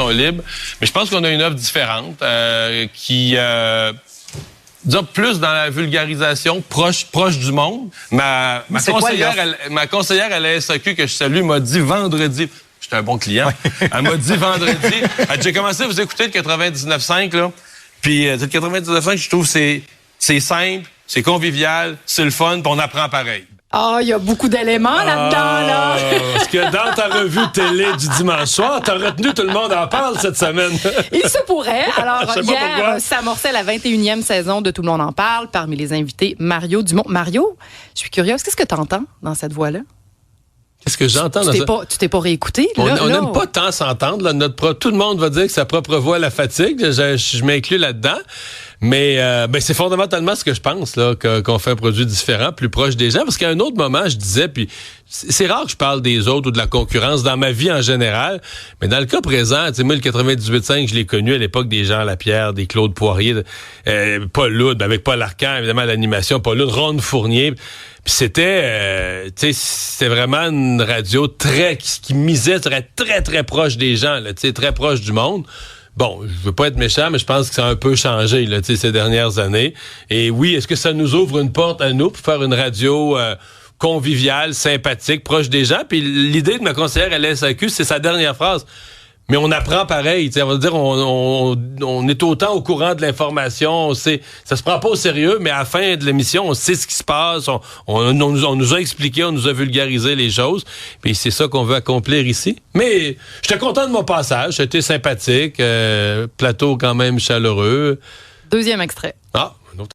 sont libres. Mais je pense qu'on a une offre différente qui... disons, plus dans la vulgarisation, proche du monde. Ma conseillère à la SAQ, que je salue, m'a dit vendredi... J'étais un bon client. Elle m'a dit vendredi... J'ai commencé à vous écouter le 99.5, là. Puis le 99.5, je trouve que c'est simple, c'est convivial, c'est le fun, puis on apprend pareil. Ah, il y a beaucoup d'éléments là-dedans, là. Parce que dans ta revue télé du dimanche soir, t'as retenu Tout le monde en parle cette semaine. Il se pourrait. Alors, hier, pourquoi. s'amorçait la 21e saison de Tout le monde en parle. Parmi les invités, Mario Dumont. Mario, je suis curieuse, qu'est-ce que tu entends dans cette voix-là? Qu'est-ce que j'entends dans ça? Tu t'es pas réécouté? On n'aime pas tant s'entendre. Là. Tout le monde va dire que sa propre voix la fatigue. Je m'inclus là-dedans. Mais c'est fondamentalement ce que je pense, là, qu'on fait un produit différent, plus proche des gens. Parce qu'à un autre moment, je disais, puis c'est rare que je parle des autres ou de la concurrence dans ma vie en général, mais dans le cas présent, tu sais, moi, le 98.5, je l'ai connu à l'époque des Jean Lapierre, des Claude Poirier, Paul Loud, avec Paul Arcand, évidemment, l'animation, Paul Loud, Ron Fournier. Puis c'était vraiment une radio qui misait sur être très, très proche des gens, là, très proche du monde. Bon, je veux pas être méchant, mais je pense que ça a un peu changé là, ces dernières années. Et oui, est-ce que ça nous ouvre une porte à nous pour faire une radio conviviale, sympathique, proche des gens? Puis l'idée de ma conseillère à la SAQ, c'est sa dernière phrase. Mais on apprend pareil. On va dire, on est autant au courant de l'information. On sait, ça se prend pas au sérieux, mais à la fin de l'émission, on sait ce qui se passe. On nous a expliqué, on nous a vulgarisé les choses. Puis c'est ça qu'on veut accomplir ici. Mais j'étais content de mon passage. C'était sympathique. Plateau quand même chaleureux. Deuxième extrait. Ah,